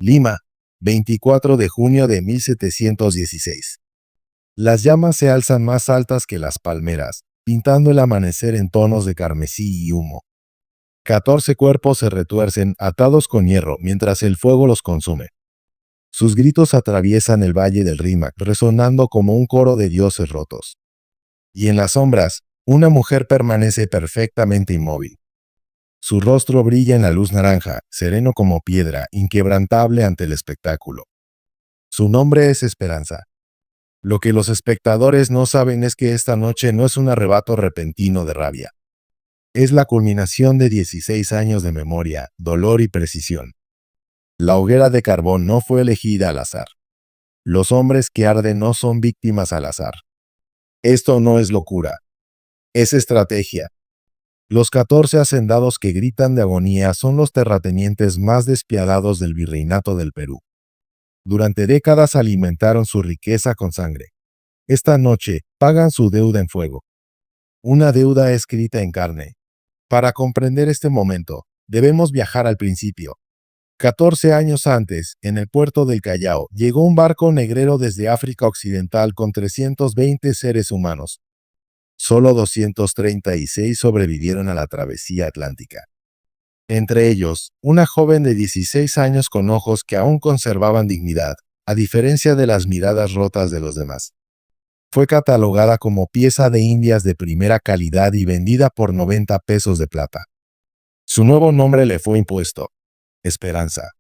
Lima, 24 de junio de 1716. Las llamas se alzan más altas que las palmeras, pintando el amanecer en tonos de carmesí y humo. 14 cuerpos se retuercen atados con hierro mientras el fuego los consume. Sus gritos atraviesan el valle del Rímac, resonando como un coro de dioses rotos. Y en las sombras, una mujer permanece perfectamente inmóvil. Su rostro brilla en la luz naranja, sereno como piedra, inquebrantable ante el espectáculo. Su nombre es Esperanza. Lo que los espectadores no saben es que esta noche no es un arrebato repentino de rabia. Es la culminación de 16 años de memoria, dolor y precisión. La hoguera de carbón no fue elegida al azar. Los hombres que arden no son víctimas al azar. Esto no es locura. Es estrategia. Los 14 hacendados que gritan de agonía son los terratenientes más despiadados del virreinato del Perú. Durante décadas alimentaron su riqueza con sangre. Esta noche pagan su deuda en fuego. Una deuda escrita en carne. Para comprender este momento, debemos viajar al principio. 14 años antes, en el puerto del Callao, llegó un barco negrero desde África Occidental con 320 seres humanos. Solo 236 sobrevivieron a la travesía atlántica. Entre ellos, una joven de 16 años con ojos que aún conservaban dignidad, a diferencia de las miradas rotas de los demás. Fue catalogada como pieza de indias de primera calidad y vendida por 90 pesos de plata. Su nuevo nombre le fue impuesto: Esperanza.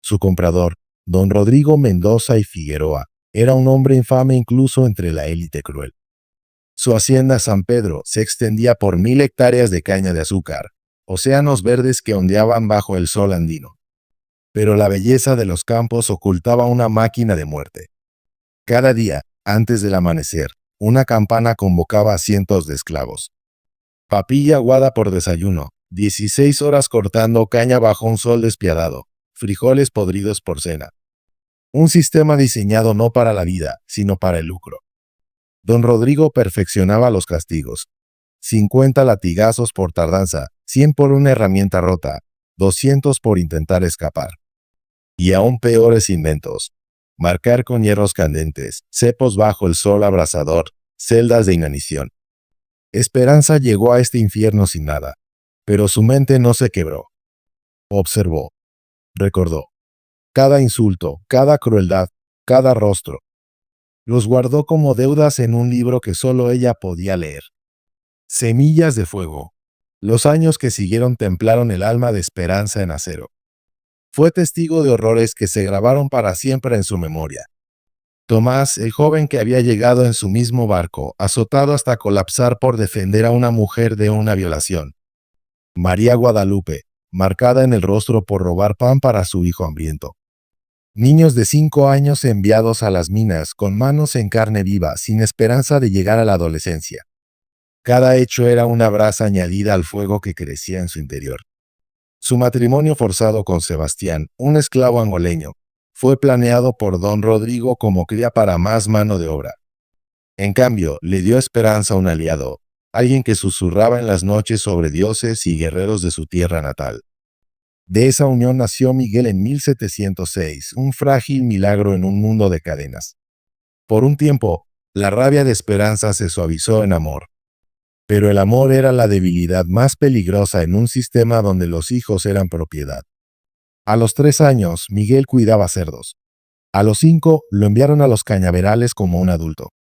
Su comprador, don Rodrigo Mendoza y Figueroa, era un hombre infame incluso entre la élite cruel. Su hacienda San Pedro se extendía por 1000 hectáreas de caña de azúcar, océanos verdes que ondeaban bajo el sol andino. Pero la belleza de los campos ocultaba una máquina de muerte. Cada día, antes del amanecer, una campana convocaba a cientos de esclavos. Papilla aguada por desayuno, 16 horas cortando caña bajo un sol despiadado, frijoles podridos por cena. Un sistema diseñado no para la vida, sino para el lucro. Don Rodrigo perfeccionaba los castigos. 50 latigazos por tardanza, 100 por una herramienta rota, 200 por intentar escapar. Y aún peores inventos. Marcar con hierros candentes, cepos bajo el sol abrasador, celdas de inanición. Esperanza llegó a este infierno sin nada, pero su mente no se quebró. Observó. Recordó. Cada insulto, cada crueldad, cada rostro. Los guardó como deudas en un libro que solo ella podía leer. Semillas de fuego. Los años que siguieron templaron el alma de Esperanza en acero. Fue testigo de horrores que se grabaron para siempre en su memoria. Tomás, el joven que había llegado en su mismo barco, azotado hasta colapsar por defender a una mujer de una violación. María Guadalupe, marcada en el rostro por robar pan para su hijo hambriento. Niños de 5 años enviados a las minas con manos en carne viva sin esperanza de llegar a la adolescencia. Cada hecho era una brasa añadida al fuego que crecía en su interior. Su matrimonio forzado con Sebastián, un esclavo angoleño, fue planeado por don Rodrigo como cría para más mano de obra. En cambio, le dio esperanza a un aliado, alguien que susurraba en las noches sobre dioses y guerreros de su tierra natal. De esa unión nació Miguel en 1706, un frágil milagro en un mundo de cadenas. Por un tiempo, la rabia de Esperanza se suavizó en amor. Pero el amor era la debilidad más peligrosa en un sistema donde los hijos eran propiedad. A los 3 años, Miguel cuidaba cerdos. A los 5, lo enviaron a los cañaverales como un adulto.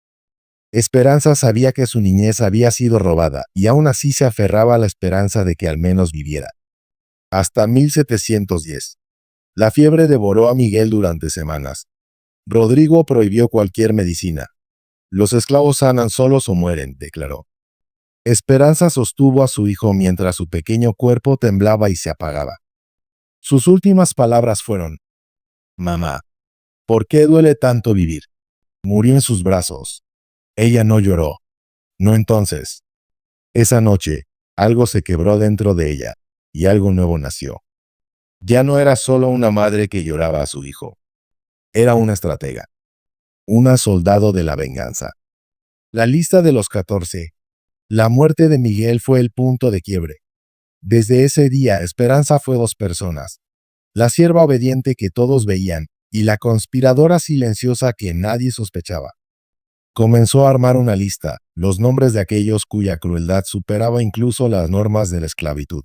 Esperanza sabía que su niñez había sido robada y aún así se aferraba a la esperanza de que al menos viviera. Hasta 1710. La fiebre devoró a Miguel durante semanas. Rodrigo prohibió cualquier medicina. Los esclavos sanan solos o mueren, declaró. Esperanza sostuvo a su hijo mientras su pequeño cuerpo temblaba y se apagaba. Sus últimas palabras fueron: «Mamá, ¿por qué duele tanto vivir?» Murió en sus brazos. Ella no lloró. No entonces. Esa noche, algo se quebró dentro de ella, y algo nuevo nació. Ya no era solo una madre que lloraba a su hijo. Era una estratega. Una soldado de la venganza. La lista de los 14. La muerte de Miguel fue el punto de quiebre. Desde ese día, Esperanza fue 2 personas. la sierva obediente que todos veían, y la conspiradora silenciosa que nadie sospechaba. Comenzó a armar una lista, los nombres de aquellos cuya crueldad superaba incluso las normas de la esclavitud.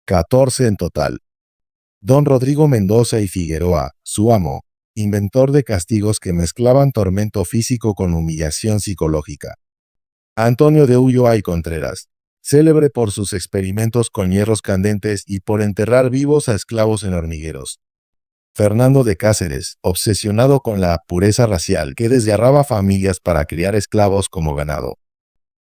14 en total. Don Rodrigo Mendoza y Figueroa, su amo, inventor de castigos que mezclaban tormento físico con humillación psicológica. Antonio de Ulloa y Contreras, célebre por sus experimentos con hierros candentes y por enterrar vivos a esclavos en hormigueros. Fernando de Cáceres, obsesionado con la pureza racial que desgarraba familias para criar esclavos como ganado.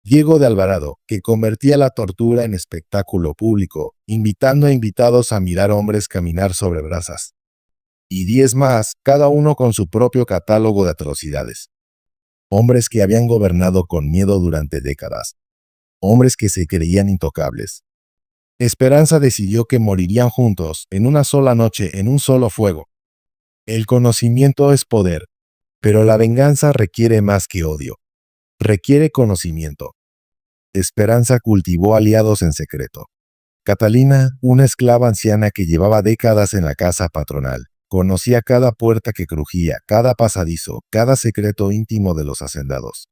Diego de Alvarado, que convertía la tortura en espectáculo público, invitando a invitados a mirar hombres caminar sobre brasas. Y 10 más, cada uno con su propio catálogo de atrocidades. Hombres que habían gobernado con miedo durante décadas. Hombres que se creían intocables. Esperanza decidió que morirían juntos, en una sola noche, en un solo fuego. El conocimiento es poder, pero la venganza requiere más que odio. Requiere conocimiento. Esperanza cultivó aliados en secreto. Catalina, una esclava anciana que llevaba décadas en la casa patronal, conocía cada puerta que crujía, cada pasadizo, cada secreto íntimo de los hacendados.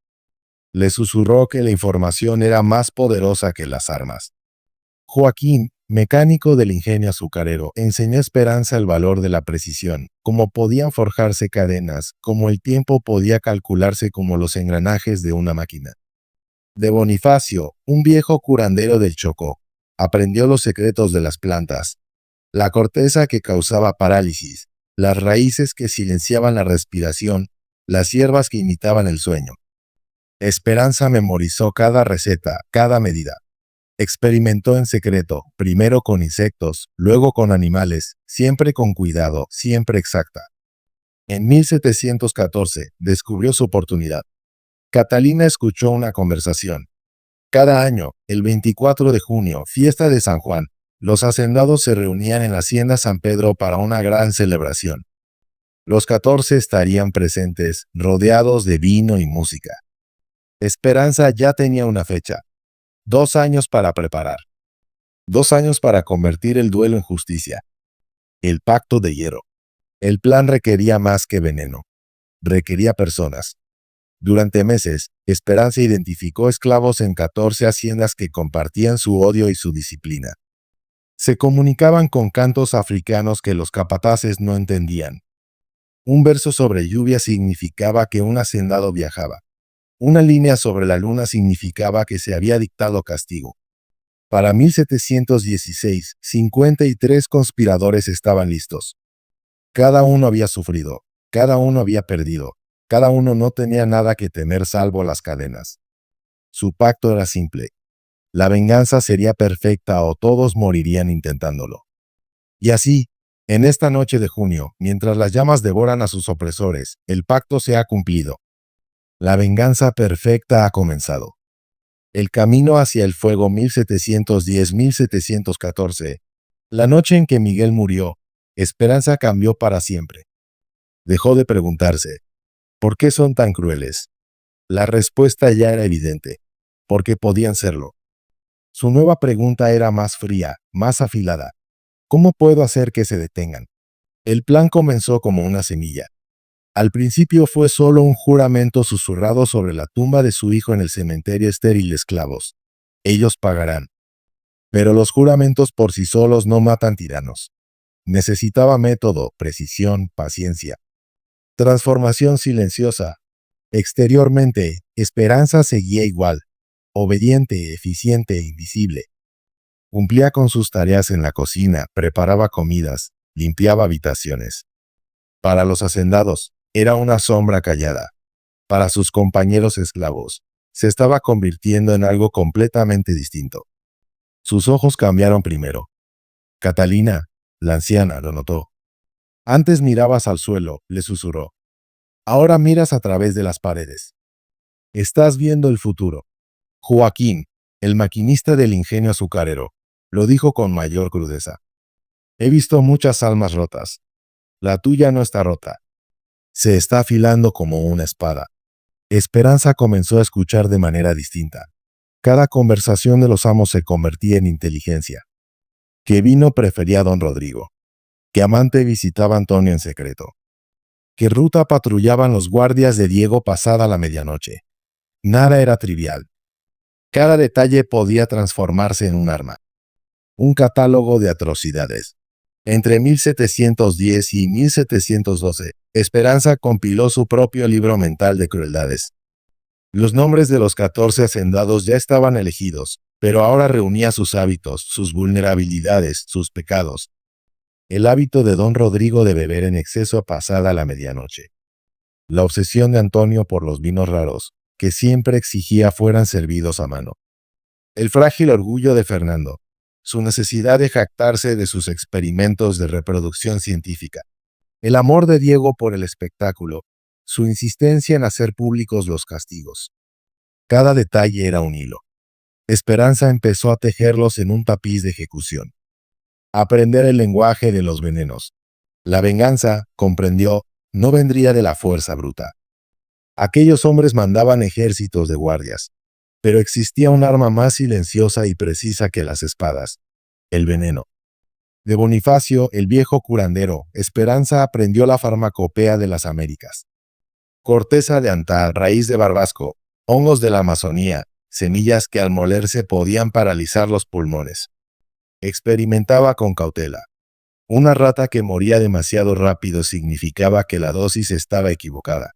Le susurró que la información era más poderosa que las armas. Joaquín, mecánico del ingenio azucarero, enseñó a Esperanza el valor de la precisión, cómo podían forjarse cadenas, cómo el tiempo podía calcularse como los engranajes de una máquina. De Bonifacio, un viejo curandero del Chocó, aprendió los secretos de las plantas, la corteza que causaba parálisis, las raíces que silenciaban la respiración, las hierbas que imitaban el sueño. Esperanza memorizó cada receta, cada medida. Experimentó en secreto, primero con insectos, luego con animales, siempre con cuidado, siempre exacta. En 1714 descubrió su oportunidad. Catalina escuchó una conversación. Cada año, el 24 de junio, fiesta de San Juan, los hacendados se reunían en la hacienda San Pedro para una gran celebración. Los 14 estarían presentes, rodeados de vino y música. Esperanza ya tenía una fecha. 2 años para preparar. 2 años para convertir el duelo en justicia. El pacto de hierro. El plan requería más que veneno. Requería personas. Durante meses, Esperanza identificó esclavos en 14 haciendas que compartían su odio y su disciplina. Se comunicaban con cantos africanos que los capataces no entendían. Un verso sobre lluvia significaba que un hacendado viajaba. Una línea sobre la luna significaba que se había dictado castigo. Para 1716, 53 conspiradores estaban listos. Cada uno había sufrido, cada uno había perdido, cada uno no tenía nada que temer salvo las cadenas. Su pacto era simple. La venganza sería perfecta o todos morirían intentándolo. Y así, en esta noche de junio, mientras las llamas devoran a sus opresores, el pacto se ha cumplido. La venganza perfecta ha comenzado. El camino hacia el fuego 1710-1714. La noche en que Miguel murió, Esperanza cambió para siempre. Dejó de preguntarse, ¿por qué son tan crueles? La respuesta ya era evidente, porque podían serlo. Su nueva pregunta era más fría, más afilada. ¿Cómo puedo hacer que se detengan? El plan comenzó como una semilla. Al principio fue solo un juramento susurrado sobre la tumba de su hijo en el cementerio estéril de esclavos. Ellos pagarán. Pero los juramentos por sí solos no matan tiranos. Necesitaba método, precisión, paciencia. Transformación silenciosa. Exteriormente, Esperanza seguía igual, obediente, eficiente e invisible. Cumplía con sus tareas en la cocina, preparaba comidas, limpiaba habitaciones. Para los hacendados, era una sombra callada. Para sus compañeros esclavos, se estaba convirtiendo en algo completamente distinto. Sus ojos cambiaron primero. Catalina, la anciana, lo notó. Antes mirabas al suelo, le susurró. Ahora miras a través de las paredes. Estás viendo el futuro. Joaquín, el maquinista del ingenio azucarero, lo dijo con mayor crudeza. He visto muchas almas rotas. La tuya no está rota. Se está afilando como una espada. Esperanza comenzó a escuchar de manera distinta. Cada conversación de los amos se convertía en inteligencia. Que vino prefería a don Rodrigo. que Amante visitaba a Antonio en secreto, que Ruta patrullaban los guardias de Diego pasada la medianoche. Nada era trivial. Cada detalle podía transformarse en un arma. Un catálogo de atrocidades. Entre 1710 y 1712, Esperanza compiló su propio libro mental de crueldades. Los nombres de los 14 hacendados ya estaban elegidos, pero ahora reunía sus hábitos, sus vulnerabilidades, sus pecados. El hábito de don Rodrigo de beber en exceso pasada la medianoche. La obsesión de Antonio por los vinos raros, que siempre exigía fueran servidos a mano. El frágil orgullo de Fernando. Su necesidad de jactarse de sus experimentos de reproducción científica. El amor de Diego por el espectáculo. Su insistencia en hacer públicos los castigos. Cada detalle era un hilo. Esperanza empezó a tejerlos en un tapiz de ejecución. Aprender el lenguaje de los venenos. La venganza, comprendió, no vendría de la fuerza bruta. Aquellos hombres mandaban ejércitos de guardias, pero existía un arma más silenciosa y precisa que las espadas: el veneno. De Bonifacio, el viejo curandero, Esperanza aprendió la farmacopea de las Américas. Corteza de antá, raíz de barbasco, hongos de la Amazonía, semillas que al molerse podían paralizar los pulmones. Experimentaba con cautela. Una rata que moría demasiado rápido significaba que la dosis estaba equivocada.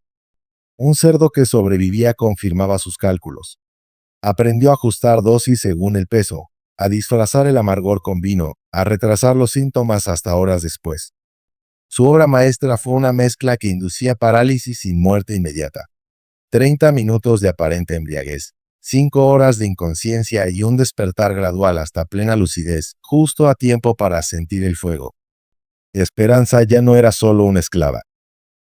Un cerdo que sobrevivía confirmaba sus cálculos. Aprendió a ajustar dosis según el peso, a disfrazar el amargor con vino, a retrasar los síntomas hasta horas después. Su obra maestra fue una mezcla que inducía parálisis sin muerte inmediata. 30 minutos de aparente embriaguez, 5 horas de inconsciencia y un despertar gradual hasta plena lucidez, justo a tiempo para sentir el fuego. Esperanza ya no era solo una esclava.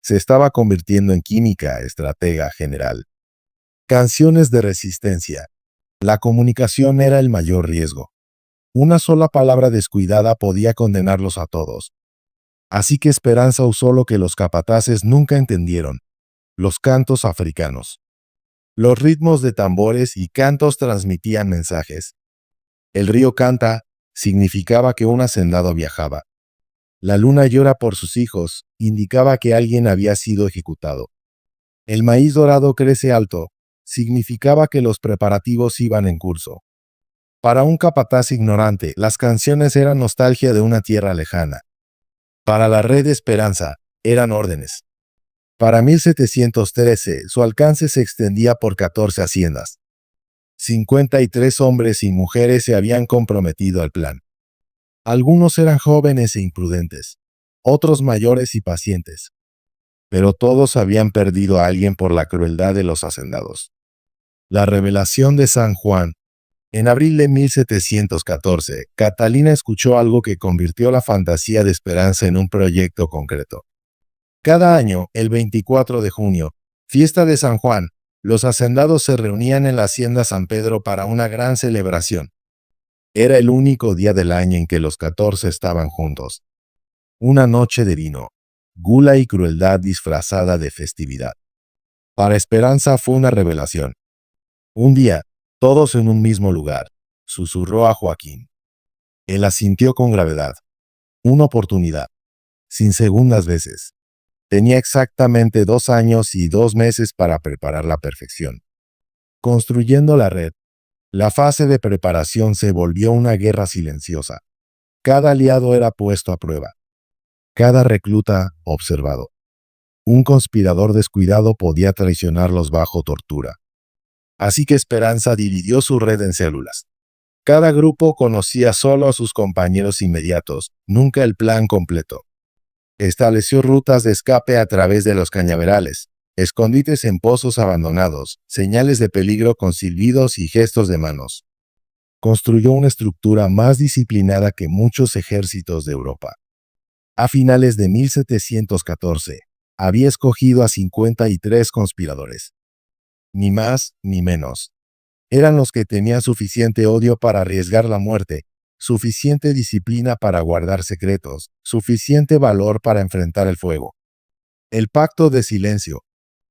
Se estaba convirtiendo en química, estratega general. Canciones de resistencia. La comunicación era el mayor riesgo. Una sola palabra descuidada podía condenarlos a todos. Así que Esperanza usó lo que los capataces nunca entendieron: los cantos africanos. Los ritmos de tambores y cantos transmitían mensajes. El río canta significaba que un hacendado viajaba. La luna llora por sus hijos indicaba que alguien había sido ejecutado. El maíz dorado crece alto significaba que los preparativos iban en curso. Para un capataz ignorante, las canciones eran nostalgia de una tierra lejana. Para la red de Esperanza, eran órdenes. Para 1713, su alcance se extendía por 14 haciendas. 53 hombres y mujeres se habían comprometido al plan. Algunos eran jóvenes e imprudentes, otros mayores y pacientes. Pero todos habían perdido a alguien por la crueldad de los hacendados. La revelación de San Juan. En abril de 1714, Catalina escuchó algo que convirtió la fantasía de Esperanza en un proyecto concreto. Cada año, el 24 de junio, fiesta de San Juan, los hacendados se reunían en la hacienda San Pedro para una gran celebración. Era el único día del año en que los 14 estaban juntos. Una noche de vino, gula y crueldad disfrazada de festividad. Para Esperanza fue una revelación. Un día, todos en un mismo lugar, susurró a Joaquín. Él asintió con gravedad. Una oportunidad. Sin segundas veces. Tenía exactamente 2 años y 2 meses para preparar la perfección. Construyendo la red. La fase de preparación se volvió una guerra silenciosa. Cada aliado era puesto a prueba. Cada recluta observado. Un conspirador descuidado podía traicionarlos bajo tortura. Así que Esperanza dividió su red en células. Cada grupo conocía solo a sus compañeros inmediatos, nunca el plan completo. Estableció rutas de escape a través de los cañaverales, escondites en pozos abandonados, señales de peligro con silbidos y gestos de manos. Construyó una estructura más disciplinada que muchos ejércitos de Europa. A finales de 1714, había escogido a 53 conspiradores. Ni más ni menos. Eran los que tenían suficiente odio para arriesgar la muerte, suficiente disciplina para guardar secretos, suficiente valor para enfrentar el fuego. El pacto de silencio.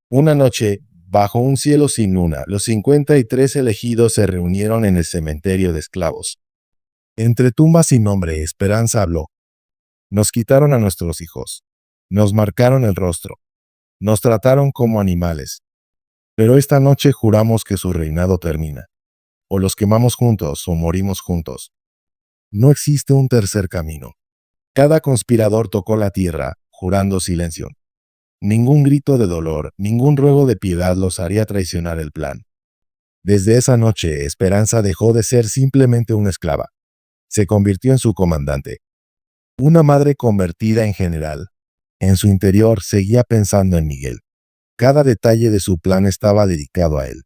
Una noche, bajo un cielo sin luna, los 53 elegidos se reunieron en el cementerio de esclavos. Entre tumbas sin nombre, Esperanza habló. Nos quitaron a nuestros hijos. Nos marcaron el rostro. Nos trataron como animales. Pero esta noche juramos que su reinado termina. O los quemamos juntos o morimos juntos. No existe un tercer camino. Cada conspirador tocó la tierra, jurando silencio. Ningún grito de dolor, ningún ruego de piedad los haría traicionar el plan. Desde esa noche, Esperanza dejó de ser simplemente una esclava. Se convirtió en su comandante. Una madre convertida en general. En su interior seguía pensando en Miguel. Cada detalle de su plan estaba dedicado a él.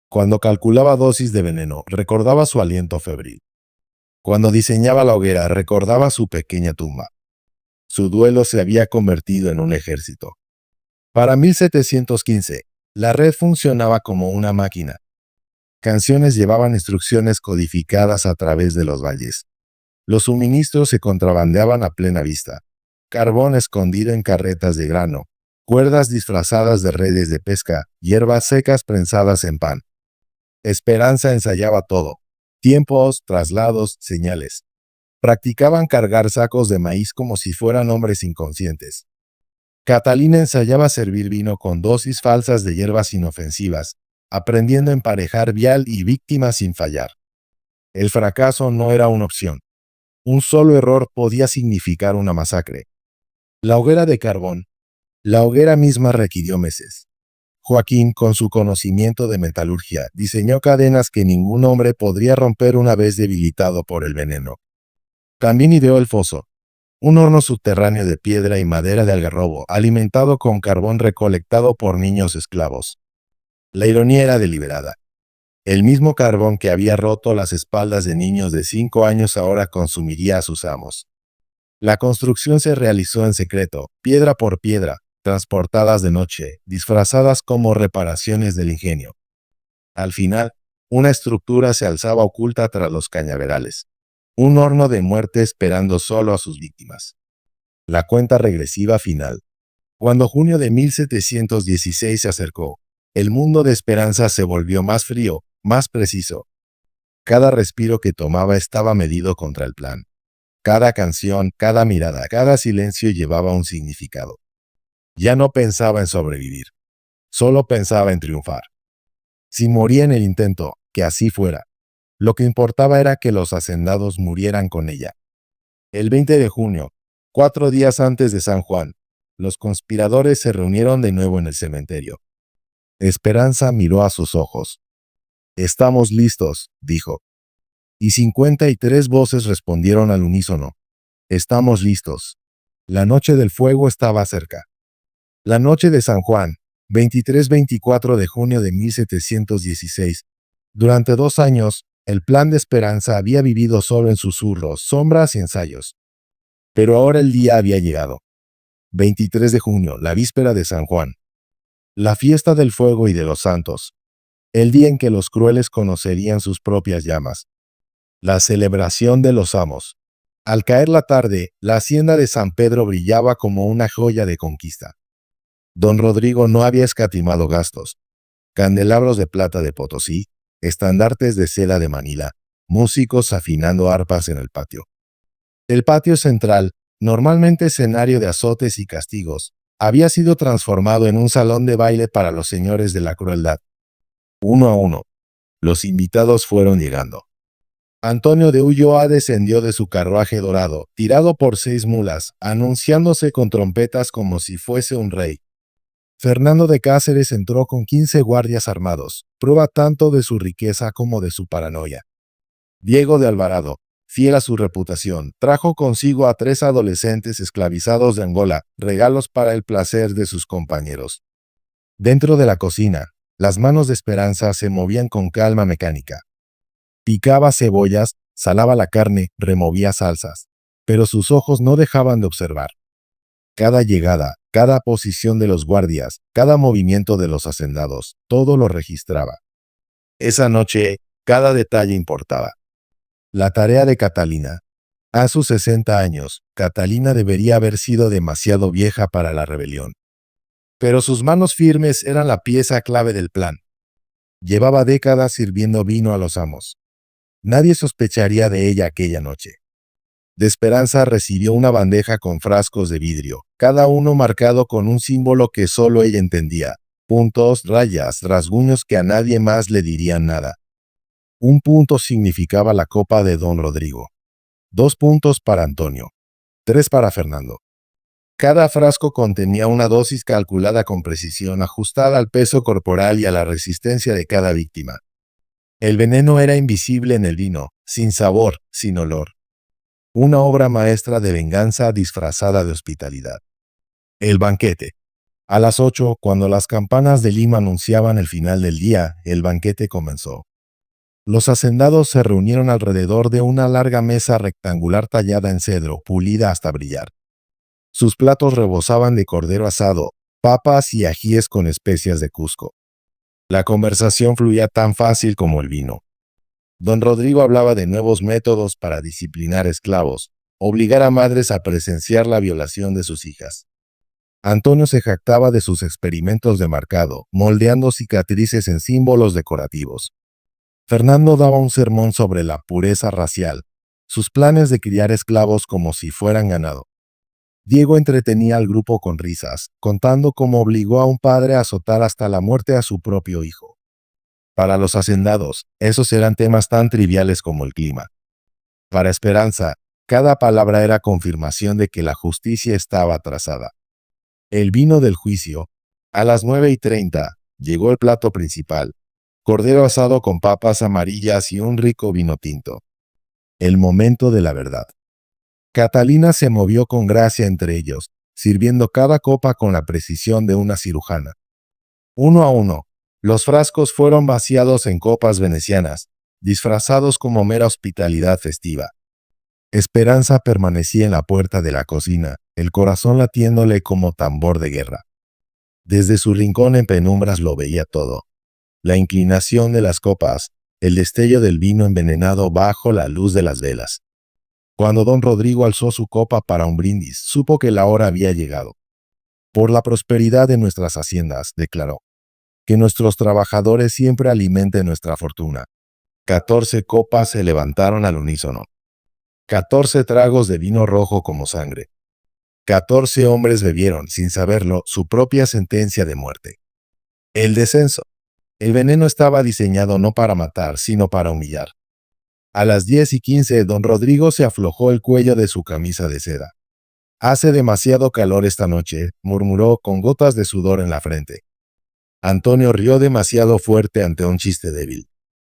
Cuando calculaba dosis de veneno, recordaba su aliento febril. Cuando diseñaba la hoguera, recordaba su pequeña tumba. Su duelo se había convertido en un ejército. Para 1715, la red funcionaba como una máquina. Canciones llevaban instrucciones codificadas a través de los valles. Los suministros se contrabandeaban a plena vista. Carbón escondido en carretas de grano, cuerdas disfrazadas de redes de pesca, hierbas secas prensadas en pan. Esperanza ensayaba todo. Tiempos, traslados, señales. Practicaban cargar sacos de maíz como si fueran hombres inconscientes. Catalina ensayaba servir vino con dosis falsas de hierbas inofensivas, aprendiendo a emparejar vial y víctima sin fallar. El fracaso no era una opción. Un solo error podía significar una masacre. La hoguera de carbón. La hoguera misma requirió meses. Joaquín, con su conocimiento de metalurgia, diseñó cadenas que ningún hombre podría romper una vez debilitado por el veneno. También ideó el foso, un horno subterráneo de piedra y madera de algarrobo, alimentado con carbón recolectado por niños esclavos. La ironía era deliberada. El mismo carbón que había roto las espaldas de niños de 5 años ahora consumiría a sus amos. La construcción se realizó en secreto, piedra por piedra, transportadas de noche, disfrazadas como reparaciones del ingenio. Al final, una estructura se alzaba oculta tras los cañaverales. Un horno de muerte esperando solo a sus víctimas. La cuenta regresiva final. Cuando junio de 1716 se acercó, el mundo de Esperanza se volvió más frío, más preciso. Cada respiro que tomaba estaba medido contra el plan. Cada canción, cada mirada, cada silencio llevaba un significado. Ya no pensaba en sobrevivir. Solo pensaba en triunfar. Si moría en el intento, que así fuera. Lo que importaba era que los hacendados murieran con ella. El 20 de junio, 4 días antes de San Juan, los conspiradores se reunieron de nuevo en el cementerio. Esperanza miró a sus ojos. «Estamos listos», dijo. Y 53 voces respondieron al unísono. «Estamos listos». La noche del fuego estaba cerca. La noche de San Juan, 23-24 de junio de 1716. Durante 2 años, el plan de Esperanza había vivido solo en susurros, sombras y ensayos. Pero ahora el día había llegado. 23 de junio, la víspera de San Juan. La fiesta del fuego y de los santos. El día en que los crueles conocerían sus propias llamas. La celebración de los amos. Al caer la tarde, la hacienda de San Pedro brillaba como una joya de conquista. Don Rodrigo no había escatimado gastos. Candelabros de plata de Potosí, estandartes de seda de Manila, músicos afinando arpas en el patio. El patio central, normalmente escenario de azotes y castigos, había sido transformado en un salón de baile para los señores de la crueldad. Uno a uno, los invitados fueron llegando. Antonio de Ulloa descendió de su carruaje dorado, tirado por 6 mulas, anunciándose con trompetas como si fuese un rey. Fernando de Cáceres entró con 15 guardias armados, prueba tanto de su riqueza como de su paranoia. Diego de Alvarado, fiel a su reputación, trajo consigo a 3 adolescentes esclavizados de Angola, regalos para el placer de sus compañeros. Dentro de la cocina, las manos de Esperanza se movían con calma mecánica. Picaba cebollas, salaba la carne, removía salsas, pero sus ojos no dejaban de observar. Cada llegada, cada posición de los guardias, cada movimiento de los hacendados, todo lo registraba. Esa noche, cada detalle importaba. La tarea de Catalina. A sus 60 años, Catalina debería haber sido demasiado vieja para la rebelión. Pero sus manos firmes eran la pieza clave del plan. Llevaba décadas sirviendo vino a los amos. Nadie sospecharía de ella aquella noche. de Esperanza recibió una bandeja con frascos de vidrio, cada uno marcado con un símbolo que solo ella entendía. Puntos, rayas, rasguños que a nadie más le dirían nada. Un punto significaba la copa de don Rodrigo. 2 puntos para Antonio. 3 para Fernando. Cada frasco contenía una dosis calculada con precisión, ajustada al peso corporal y a la resistencia de cada víctima. El veneno era invisible en el vino, sin sabor, sin olor. Una obra maestra de venganza disfrazada de hospitalidad. El banquete. A las 8, cuando las campanas de Lima anunciaban el final del día, el banquete comenzó. Los hacendados se reunieron alrededor de una larga mesa rectangular tallada en cedro, pulida hasta brillar. Sus platos rebosaban de cordero asado, papas y ajíes con especias de Cusco. La conversación fluía tan fácil como el vino. Don Rodrigo hablaba de nuevos métodos para disciplinar esclavos, obligar a madres a presenciar la violación de sus hijas. Antonio se jactaba de sus experimentos de marcado, moldeando cicatrices en símbolos decorativos. Fernando daba un sermón sobre la pureza racial, sus planes de criar esclavos como si fueran ganado. Diego entretenía al grupo con risas, contando cómo obligó a un padre a azotar hasta la muerte a su propio hijo. Para los hacendados, esos eran temas tan triviales como el clima. Para Esperanza, cada palabra era confirmación de que la justicia estaba atrasada. El vino del juicio. A las 9:30, llegó el plato principal. Cordero asado con papas amarillas y un rico vino tinto. El momento de la verdad. Catalina se movió con gracia entre ellos, sirviendo cada copa con la precisión de una cirujana. Uno a uno, los frascos fueron vaciados en copas venecianas, disfrazados como mera hospitalidad festiva. Esperanza permanecía en la puerta de la cocina, el corazón latiéndole como tambor de guerra. Desde su rincón en penumbras lo veía todo. La inclinación de las copas, el destello del vino envenenado bajo la luz de las velas. Cuando don Rodrigo alzó su copa para un brindis, supo que la hora había llegado. Por la prosperidad de nuestras haciendas, declaró. Que nuestros trabajadores siempre alimenten nuestra fortuna. 14 copas se levantaron al unísono. 14 tragos de vino rojo como sangre. 14 hombres bebieron, sin saberlo, su propia sentencia de muerte. El descenso. El veneno estaba diseñado no para matar, sino para humillar. A las 10:15, don Rodrigo se aflojó el cuello de su camisa de seda. Hace demasiado calor esta noche, murmuró con gotas de sudor en la frente. Antonio rió demasiado fuerte ante un chiste débil.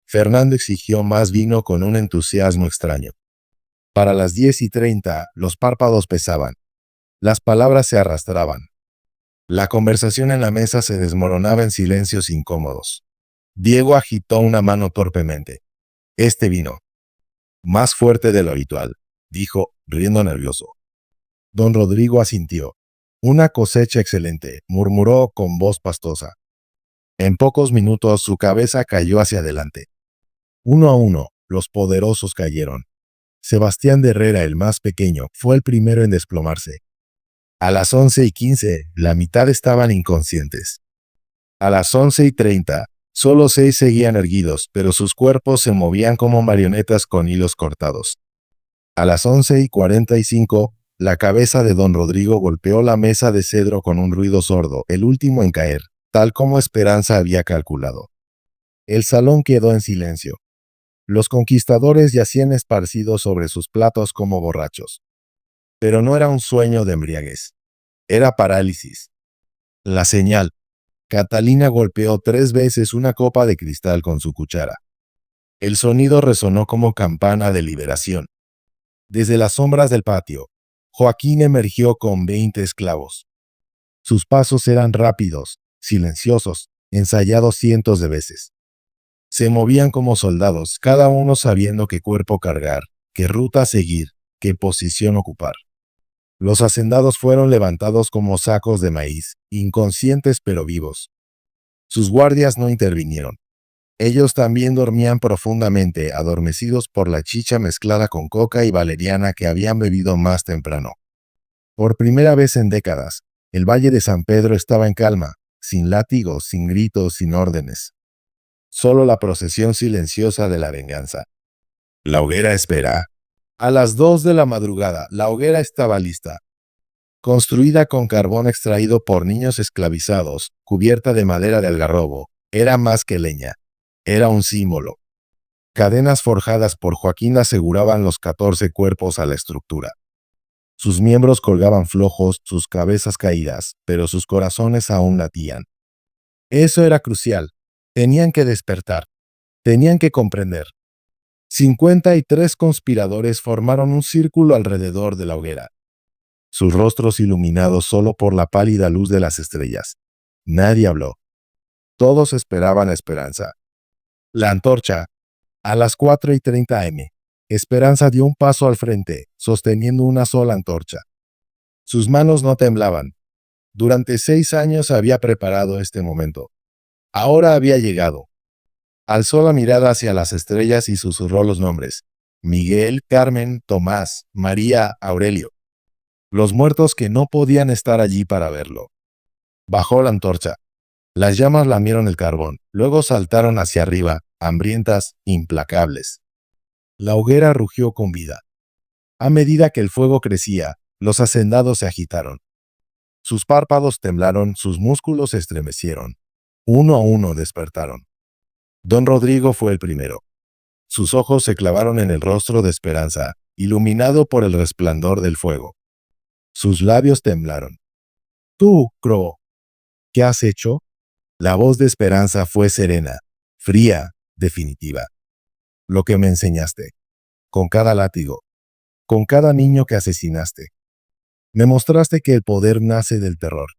Fernando exigió más vino con un entusiasmo extraño. Para las 10:30, los párpados pesaban. Las palabras se arrastraban. La conversación en la mesa se desmoronaba en silencios incómodos. Diego agitó una mano torpemente. Este vino. Más fuerte de lo habitual, dijo, riendo nervioso. Don Rodrigo asintió. Una cosecha excelente, murmuró con voz pastosa. En pocos minutos su cabeza cayó hacia adelante. Uno a uno, los poderosos cayeron. Sebastián de Herrera, el más pequeño, fue el primero en desplomarse. A las 11:15, la mitad estaban inconscientes. A las 11:30, solo 6 seguían erguidos, pero sus cuerpos se movían como marionetas con hilos cortados. A las 11:45, la cabeza de don Rodrigo golpeó la mesa de cedro con un ruido sordo, el último en caer, tal como Esperanza había calculado. El salón quedó en silencio. Los conquistadores yacían esparcidos sobre sus platos como borrachos. Pero no era un sueño de embriaguez. Era parálisis. La señal. Catalina golpeó 3 veces una copa de cristal con su cuchara. El sonido resonó como campana de liberación. Desde las sombras del patio, Joaquín emergió con 20 esclavos. Sus pasos eran rápidos, silenciosos, ensayados cientos de veces. Se movían como soldados, cada uno sabiendo qué cuerpo cargar, qué ruta seguir, qué posición ocupar. Los hacendados fueron levantados como sacos de maíz, inconscientes pero vivos. Sus guardias no intervinieron. Ellos también dormían profundamente, adormecidos por la chicha mezclada con coca y valeriana que habían bebido más temprano. Por primera vez en décadas, el Valle de San Pedro estaba en calma, sin látigos, sin gritos, sin órdenes. Solo la procesión silenciosa de la venganza. La hoguera espera. A las 2 de la madrugada, la hoguera estaba lista. Construida con carbón extraído por niños esclavizados, cubierta de madera de algarrobo, era más que leña. Era un símbolo. Cadenas forjadas por Joaquín aseguraban los 14 cuerpos a la estructura. Sus miembros colgaban flojos, sus cabezas caídas, pero sus corazones aún latían. Eso era crucial. Tenían que despertar. Tenían que comprender. 53 conspiradores formaron un círculo alrededor de la hoguera, sus rostros iluminados solo por la pálida luz de las estrellas. Nadie habló. Todos esperaban a Esperanza. La antorcha. A las 4:30 am. Esperanza dio un paso al frente, sosteniendo una sola antorcha. Sus manos no temblaban. Durante 6 años había preparado este momento. Ahora había llegado. Alzó la mirada hacia las estrellas y susurró los nombres: Miguel, Carmen, Tomás, María, Aurelio. Los muertos que no podían estar allí para verlo. Bajó la antorcha. Las llamas lamieron el carbón, luego saltaron hacia arriba, hambrientas, implacables. La hoguera rugió con vida. A medida que el fuego crecía, los hacendados se agitaron. Sus párpados temblaron, sus músculos se estremecieron. Uno a uno despertaron. Don Rodrigo fue el primero. Sus ojos se clavaron en el rostro de Esperanza, iluminado por el resplandor del fuego. Sus labios temblaron. «Tú, Crow, ¿qué has hecho?» La voz de Esperanza fue serena, fría, definitiva. «Lo que me enseñaste. Con cada látigo. Con cada niño que asesinaste. Me mostraste que el poder nace del terror.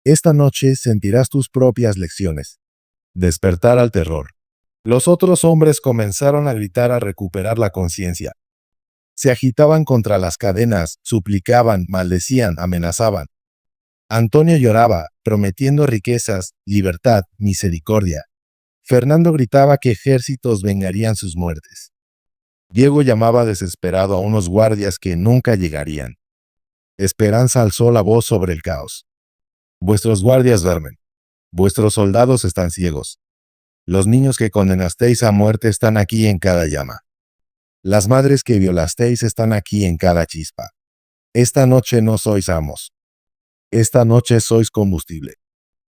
Esta noche sentirás tus propias lecciones. Despertar al terror». Los otros hombres comenzaron a gritar a recuperar la conciencia. Se agitaban contra las cadenas, suplicaban, maldecían, amenazaban. Antonio lloraba, prometiendo riquezas, libertad, misericordia. Fernando gritaba que ejércitos vengarían sus muertes. Diego llamaba desesperado a unos guardias que nunca llegarían. Esperanza alzó la voz sobre el caos. «Vuestros guardias duermen. Vuestros soldados están ciegos. Los niños que condenasteis a muerte están aquí en cada llama. Las madres que violasteis están aquí en cada chispa. Esta noche no sois amos. Esta noche sois combustible».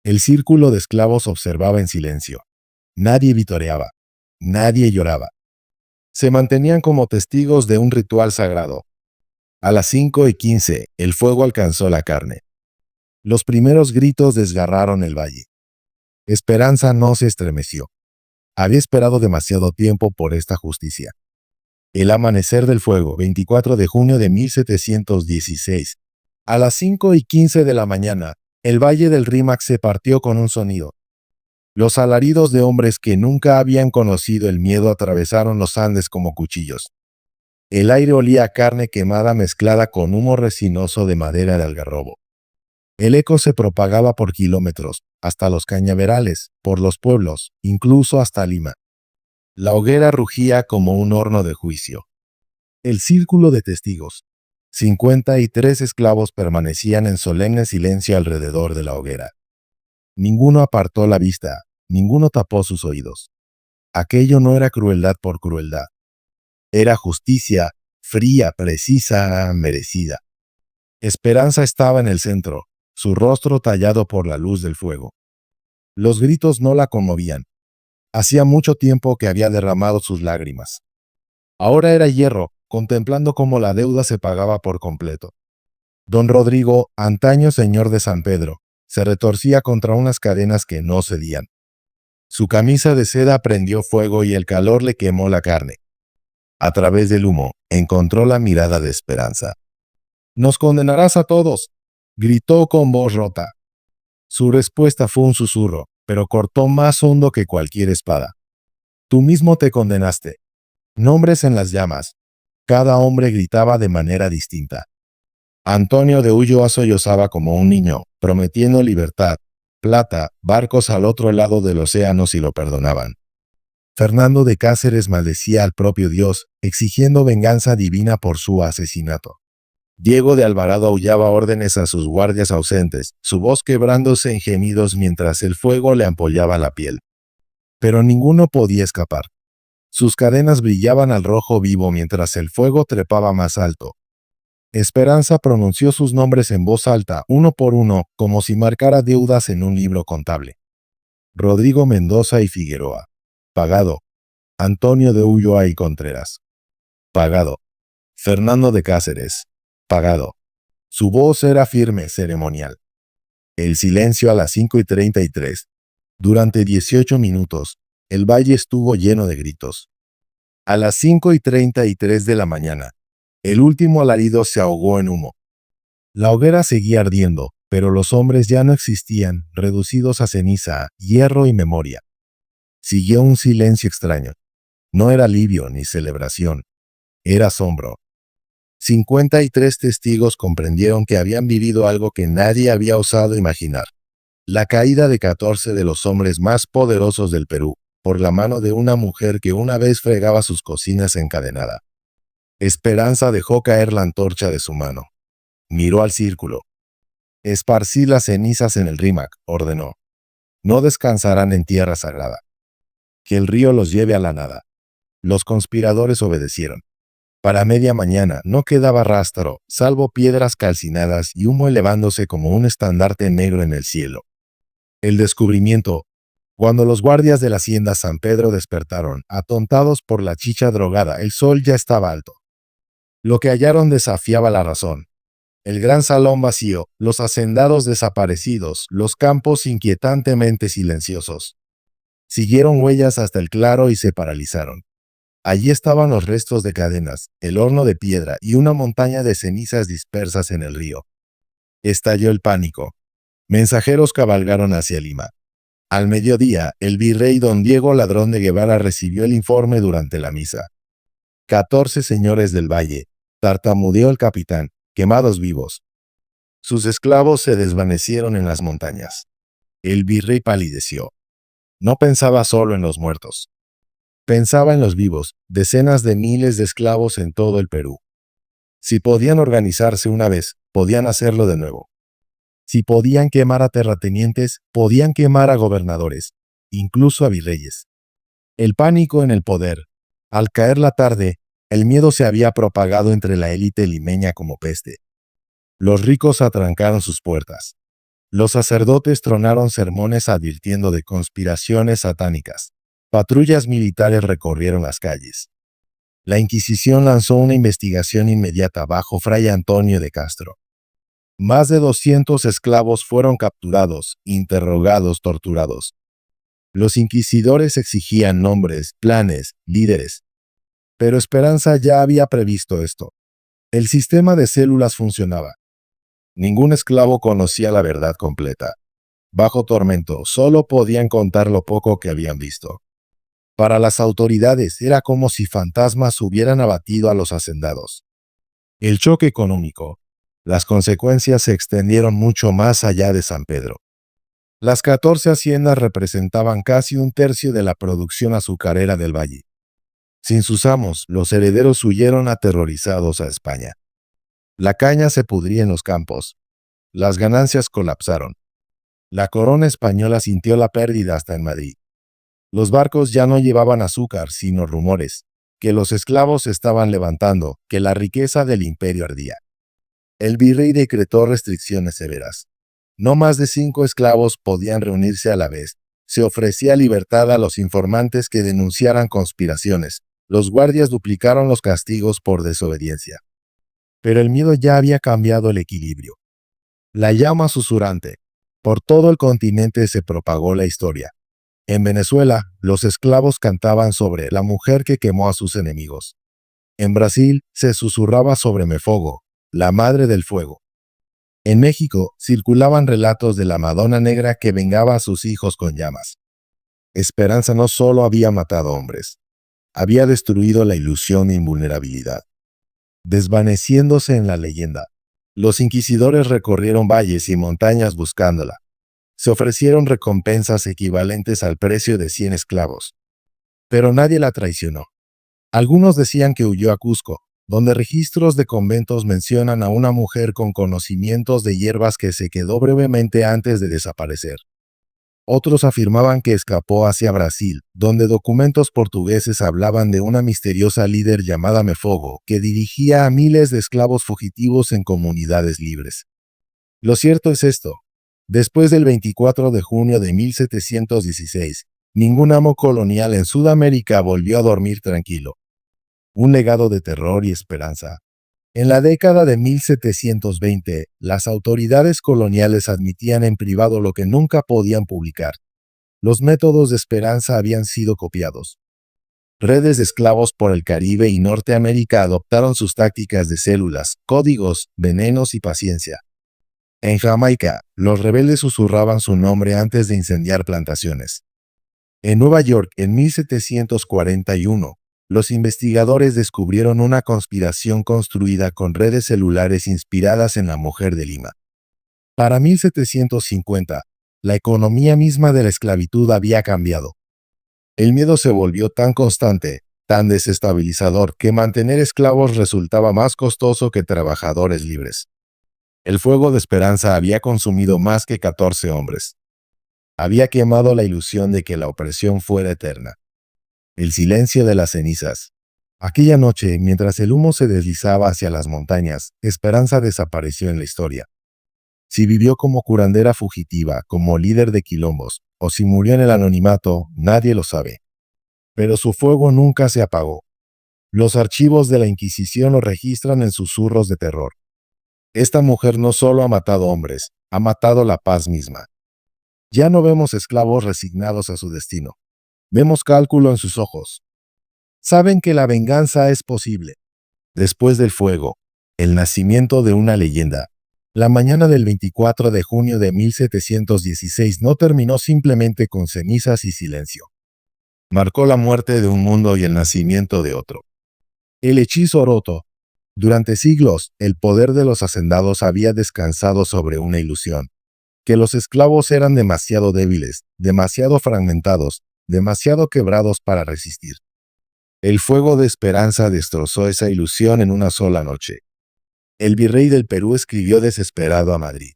El círculo de esclavos observaba en silencio. Nadie vitoreaba. Nadie lloraba. Se mantenían como testigos de un ritual sagrado. A las 5:15, el fuego alcanzó la carne. Los primeros gritos desgarraron el valle. Esperanza no se estremeció. Había esperado demasiado tiempo por esta justicia. El amanecer del fuego, 24 de junio de 1716. A las 5:15 de la mañana, el valle del Rímac se partió con un sonido. Los alaridos de hombres que nunca habían conocido el miedo atravesaron los Andes como cuchillos. El aire olía a carne quemada mezclada con humo resinoso de madera de algarrobo. El eco se propagaba por kilómetros, hasta los cañaverales, por los pueblos, incluso hasta Lima. La hoguera rugía como un horno de juicio. El círculo de testigos. 53 esclavos permanecían en solemne silencio alrededor de la hoguera. Ninguno apartó la vista, ninguno tapó sus oídos. Aquello no era crueldad por crueldad. Era justicia, fría, precisa, merecida. Esperanza estaba en el centro, su rostro tallado por la luz del fuego. Los gritos no la conmovían. Hacía mucho tiempo que había derramado sus lágrimas. Ahora era hierro, contemplando cómo la deuda se pagaba por completo. Don Rodrigo, antaño señor de San Pedro, se retorcía contra unas cadenas que no cedían. Su camisa de seda prendió fuego y el calor le quemó la carne. A través del humo, encontró la mirada de Esperanza. «Nos condenarás a todos», gritó con voz rota. Su respuesta fue un susurro, pero cortó más hondo que cualquier espada. «Tú mismo te condenaste». Nombres en las llamas. Cada hombre gritaba de manera distinta. Antonio de Ulloa sollozaba como un niño, prometiendo libertad, plata, barcos al otro lado del océano si lo perdonaban. Fernando de Cáceres maldecía al propio Dios, exigiendo venganza divina por su asesinato. Diego de Alvarado aullaba órdenes a sus guardias ausentes, su voz quebrándose en gemidos mientras el fuego le ampollaba la piel. Pero ninguno podía escapar. Sus cadenas brillaban al rojo vivo mientras el fuego trepaba más alto. Esperanza pronunció sus nombres en voz alta, uno por uno, como si marcara deudas en un libro contable. Rodrigo Mendoza y Figueroa. Pagado. Antonio de Ulloa y Contreras. Pagado. Fernando de Cáceres. Pagado. Su voz era firme, ceremonial. El silencio a las 5:33. Durante 18 minutos, el valle estuvo lleno de gritos. A las 5:33 de la mañana, el último alarido se ahogó en humo. La hoguera seguía ardiendo, pero los hombres ya no existían, reducidos a ceniza, hierro y memoria. Siguió un silencio extraño. No era alivio ni celebración. Era asombro. 53 testigos comprendieron que habían vivido algo que nadie había osado imaginar. La caída de 14 de los hombres más poderosos del Perú, por la mano de una mujer que una vez fregaba sus cocinas encadenada. Esperanza dejó caer la antorcha de su mano. Miró al círculo. Esparcí las cenizas en el rímac, ordenó. No descansarán en tierra sagrada. Que el río los lleve a la nada. Los conspiradores obedecieron. Para media mañana no quedaba rastro, salvo piedras calcinadas y humo elevándose como un estandarte negro en el cielo. El descubrimiento. Cuando los guardias de la hacienda San Pedro despertaron, atontados por la chicha drogada, el sol ya estaba alto. Lo que hallaron desafiaba la razón. El gran salón vacío, los hacendados desaparecidos, los campos inquietantemente silenciosos. Siguieron huellas hasta el claro y se paralizaron. Allí estaban los restos de cadenas, el horno de piedra y una montaña de cenizas dispersas en el río. Estalló el pánico. Mensajeros cabalgaron hacia Lima. Al mediodía, el virrey don Diego Ladrón de Guevara recibió el informe durante la misa. 14 señores del valle, tartamudeó el capitán, quemados vivos. Sus esclavos se desvanecieron en las montañas. El virrey palideció. No pensaba solo en los muertos. Pensaba en los vivos, decenas de miles de esclavos en todo el Perú. Si podían organizarse una vez, podían hacerlo de nuevo. Si podían quemar a terratenientes, podían quemar a gobernadores, incluso a virreyes. El pánico en el poder. Al caer la tarde, el miedo se había propagado entre la élite limeña como peste. Los ricos atrancaron sus puertas. Los sacerdotes tronaron sermones advirtiendo de conspiraciones satánicas. Patrullas militares recorrieron las calles. La Inquisición lanzó una investigación inmediata bajo Fray Antonio de Castro. Más de 200 esclavos fueron capturados, interrogados, torturados. Los inquisidores exigían nombres, planes, líderes. Pero Esperanza ya había previsto esto. El sistema de células funcionaba. Ningún esclavo conocía la verdad completa. Bajo tormento, solo podían contar lo poco que habían visto. Para las autoridades era como si fantasmas hubieran abatido a los hacendados. El choque económico. Las consecuencias se extendieron mucho más allá de San Pedro. Las 14 haciendas representaban casi un tercio de la producción azucarera del valle. Sin sus amos, los herederos huyeron aterrorizados a España. La caña se pudría en los campos. Las ganancias colapsaron. La corona española sintió la pérdida hasta en Madrid. Los barcos ya no llevaban azúcar, sino rumores, que los esclavos estaban levantando, que la riqueza del imperio ardía. El virrey decretó restricciones severas. No más de 5 esclavos podían reunirse a la vez. Se ofrecía libertad a los informantes que denunciaran conspiraciones. Los guardias duplicaron los castigos por desobediencia. Pero el miedo ya había cambiado el equilibrio. La llama susurrante. Por todo el continente se propagó la historia. En Venezuela, los esclavos cantaban sobre la mujer que quemó a sus enemigos. En Brasil, se susurraba sobre Mefogo, la madre del fuego. En México, circulaban relatos de la Madonna Negra que vengaba a sus hijos con llamas. Esperanza no solo había matado hombres, había destruido la ilusión de invulnerabilidad. Desvaneciéndose en la leyenda, los inquisidores recorrieron valles y montañas buscándola. Se ofrecieron recompensas equivalentes al precio de 100 esclavos. Pero nadie la traicionó. Algunos decían que huyó a Cusco, donde registros de conventos mencionan a una mujer con conocimientos de hierbas que se quedó brevemente antes de desaparecer. Otros afirmaban que escapó hacia Brasil, donde documentos portugueses hablaban de una misteriosa líder llamada Mefogo, que dirigía a miles de esclavos fugitivos en comunidades libres. Lo cierto es esto. Después del 24 de junio de 1716, ningún amo colonial en Sudamérica volvió a dormir tranquilo. Un legado de terror y esperanza. En la década de 1720, las autoridades coloniales admitían en privado lo que nunca podían publicar. Los métodos de Esperanza habían sido copiados. Redes de esclavos por el Caribe y Norteamérica adoptaron sus tácticas de células, códigos, venenos y paciencia. En Jamaica, los rebeldes susurraban su nombre antes de incendiar plantaciones. En Nueva York, en 1741, los investigadores descubrieron una conspiración construida con redes celulares inspiradas en la mujer de Lima. Para 1750, la economía misma de la esclavitud había cambiado. El miedo se volvió tan constante, tan desestabilizador, que mantener esclavos resultaba más costoso que trabajadores libres. El fuego de esperanza había consumido más que 14 hombres. Había quemado la ilusión de que la opresión fuera eterna. El silencio de las cenizas. Aquella noche, mientras el humo se deslizaba hacia las montañas, Esperanza desapareció en la historia. Si vivió como curandera fugitiva, como líder de quilombos, o si murió en el anonimato, nadie lo sabe. Pero su fuego nunca se apagó. Los archivos de la Inquisición lo registran en susurros de terror. Esta mujer no solo ha matado hombres, ha matado la paz misma. Ya no vemos esclavos resignados a su destino. Vemos cálculo en sus ojos. Saben que la venganza es posible. Después del fuego, el nacimiento de una leyenda. La mañana del 24 de junio de 1716 no terminó simplemente con cenizas y silencio. Marcó la muerte de un mundo y el nacimiento de otro. El hechizo roto. Durante siglos, el poder de los hacendados había descansado sobre una ilusión. Que los esclavos eran demasiado débiles, demasiado fragmentados, demasiado quebrados para resistir. El fuego de Esperanza destrozó esa ilusión en una sola noche. El virrey del Perú escribió desesperado a Madrid.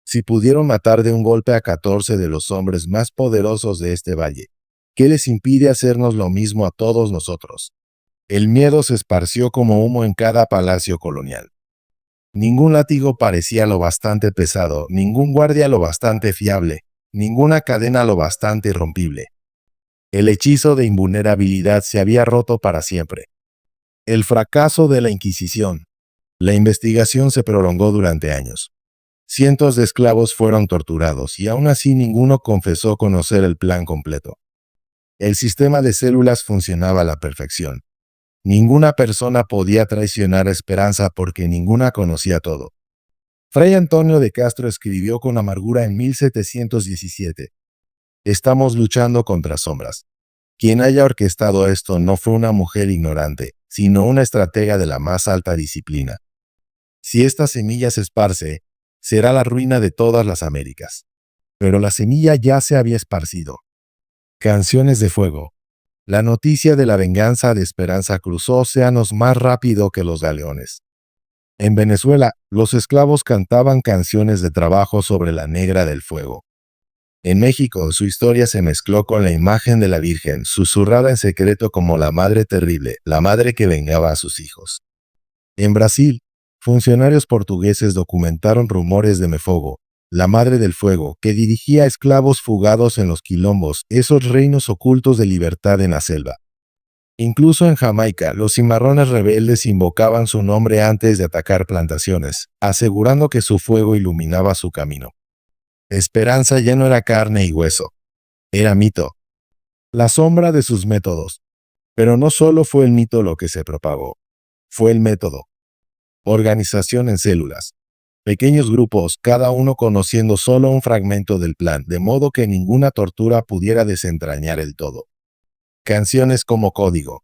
Si pudieron matar de un golpe a 14 de los hombres más poderosos de este valle, ¿qué les impide hacernos lo mismo a todos nosotros? El miedo se esparció como humo en cada palacio colonial. Ningún látigo parecía lo bastante pesado, ningún guardia lo bastante fiable, ninguna cadena lo bastante irrompible. El hechizo de invulnerabilidad se había roto para siempre. El fracaso de la Inquisición. La investigación se prolongó durante años. Cientos de esclavos fueron torturados y aún así ninguno confesó conocer el plan completo. El sistema de células funcionaba a la perfección. Ninguna persona podía traicionar a Esperanza porque ninguna conocía todo. Fray Antonio de Castro escribió con amargura en 1717. Estamos luchando contra sombras. Quien haya orquestado esto no fue una mujer ignorante, sino una estratega de la más alta disciplina. Si esta semilla se esparce, será la ruina de todas las Américas. Pero la semilla ya se había esparcido. Canciones de fuego. La noticia de la venganza de Esperanza cruzó océanos más rápido que los galeones. En Venezuela, los esclavos cantaban canciones de trabajo sobre la negra del fuego. En México, su historia se mezcló con la imagen de la Virgen, susurrada en secreto como la madre terrible, la madre que vengaba a sus hijos. En Brasil, funcionarios portugueses documentaron rumores de Mefogo, la madre del fuego, que dirigía a esclavos fugados en los quilombos, esos reinos ocultos de libertad en la selva. Incluso en Jamaica, los cimarrones rebeldes invocaban su nombre antes de atacar plantaciones, asegurando que su fuego iluminaba su camino. Esperanza ya no era carne y hueso, era mito. La sombra de sus métodos. Pero no solo fue el mito lo que se propagó, fue el método. Organización en células. Pequeños grupos, cada uno conociendo solo un fragmento del plan, de modo que ninguna tortura pudiera desentrañar el todo. Canciones como código.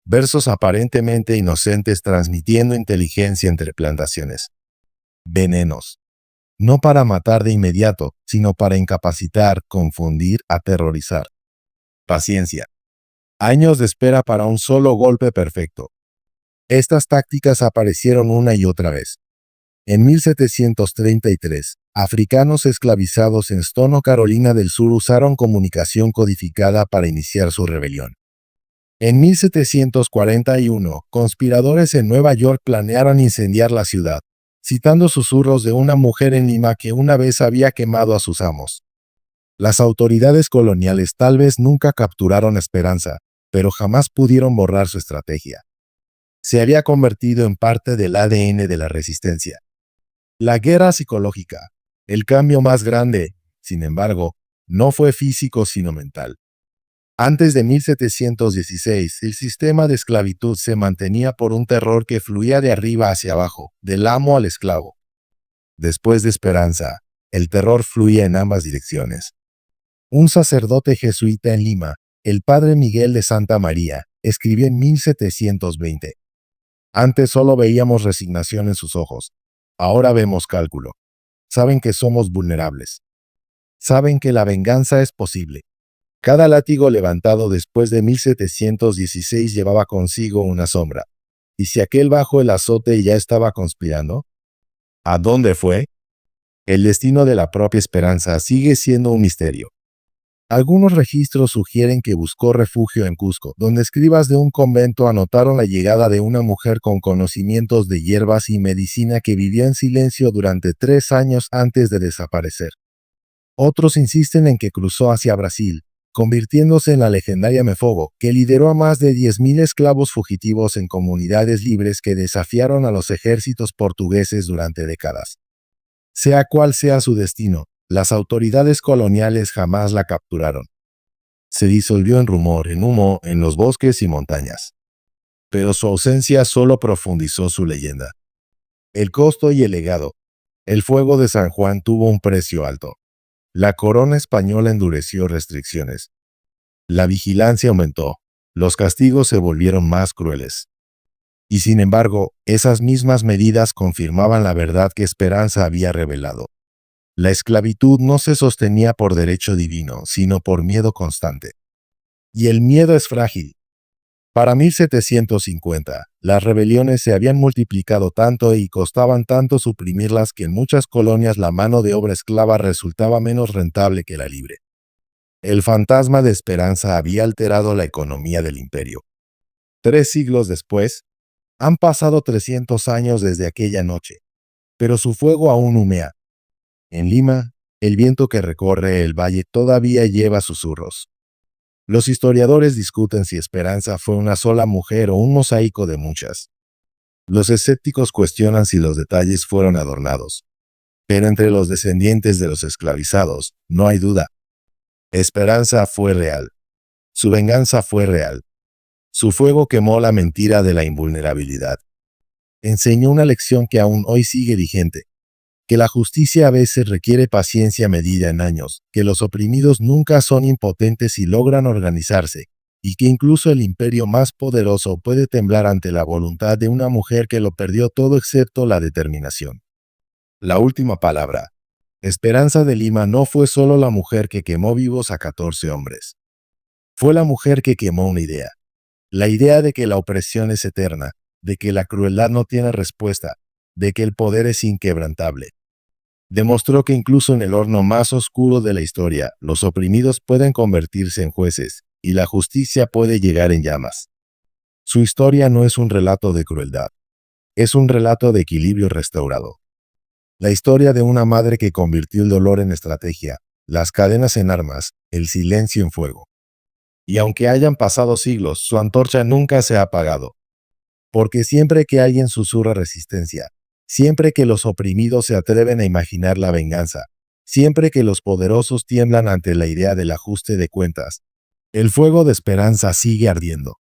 Versos aparentemente inocentes transmitiendo inteligencia entre plantaciones. Venenos. No para matar de inmediato, sino para incapacitar, confundir, aterrorizar. Paciencia. Años de espera para un solo golpe perfecto. Estas tácticas aparecieron una y otra vez. En 1733, africanos esclavizados en Stono, Carolina del Sur, usaron comunicación codificada para iniciar su rebelión. En 1741, conspiradores en Nueva York planearon incendiar la ciudad, citando susurros de una mujer en Lima que una vez había quemado a sus amos. Las autoridades coloniales tal vez nunca capturaron a Esperanza, pero jamás pudieron borrar su estrategia. Se había convertido en parte del ADN de la resistencia. La guerra psicológica, el cambio más grande, sin embargo, no fue físico sino mental. Antes de 1716, el sistema de esclavitud se mantenía por un terror que fluía de arriba hacia abajo, del amo al esclavo. Después de Esperanza, el terror fluía en ambas direcciones. Un sacerdote jesuita en Lima, el padre Miguel de Santa María, escribió en 1720. Antes solo veíamos resignación en sus ojos. Ahora vemos cálculo. Saben que somos vulnerables. Saben que la venganza es posible. Cada látigo levantado después de 1716 llevaba consigo una sombra. ¿Y si aquel bajo el azote ya estaba conspirando? ¿A dónde fue? El destino de la propia Esperanza sigue siendo un misterio. Algunos registros sugieren que buscó refugio en Cusco, donde escribas de un convento anotaron la llegada de una mujer con conocimientos de hierbas y medicina que vivió en silencio durante 3 años antes de desaparecer. Otros insisten en que cruzó hacia Brasil, convirtiéndose en la legendaria Mefogo, que lideró a más de 10.000 esclavos fugitivos en comunidades libres que desafiaron a los ejércitos portugueses durante décadas. Sea cual sea su destino, las autoridades coloniales jamás la capturaron. Se disolvió en rumor, en humo, en los bosques y montañas. Pero su ausencia solo profundizó su leyenda. El costo y el legado. El fuego de San Juan tuvo un precio alto. La corona española endureció restricciones. La vigilancia aumentó. Los castigos se volvieron más crueles. Y sin embargo, esas mismas medidas confirmaban la verdad que Esperanza había revelado. La esclavitud no se sostenía por derecho divino, sino por miedo constante. Y el miedo es frágil. Para 1750, las rebeliones se habían multiplicado tanto y costaban tanto suprimirlas que en muchas colonias la mano de obra esclava resultaba menos rentable que la libre. El fantasma de Esperanza había alterado la economía del imperio. 3 siglos después, han pasado 300 años desde aquella noche, pero su fuego aún humea. En Lima, el viento que recorre el valle todavía lleva susurros. Los historiadores discuten si Esperanza fue una sola mujer o un mosaico de muchas. Los escépticos cuestionan si los detalles fueron adornados. Pero entre los descendientes de los esclavizados, no hay duda. Esperanza fue real. Su venganza fue real. Su fuego quemó la mentira de la invulnerabilidad. Enseñó una lección que aún hoy sigue vigente. Que la justicia a veces requiere paciencia medida en años, que los oprimidos nunca son impotentes si logran organizarse, y que incluso el imperio más poderoso puede temblar ante la voluntad de una mujer que lo perdió todo excepto la determinación. La última palabra. Esperanza de Lima no fue solo la mujer que quemó vivos a 14 hombres. Fue la mujer que quemó una idea. La idea de que la opresión es eterna, de que la crueldad no tiene respuesta, de que el poder es inquebrantable. Demostró que incluso en el horno más oscuro de la historia, los oprimidos pueden convertirse en jueces, y la justicia puede llegar en llamas. Su historia no es un relato de crueldad, es un relato de equilibrio restaurado. La historia de una madre que convirtió el dolor en estrategia, las cadenas en armas, el silencio en fuego. Y aunque hayan pasado siglos, su antorcha nunca se ha apagado. Porque siempre que alguien susurra resistencia, siempre que los oprimidos se atreven a imaginar la venganza, siempre que los poderosos tiemblan ante la idea del ajuste de cuentas, el fuego de Esperanza sigue ardiendo.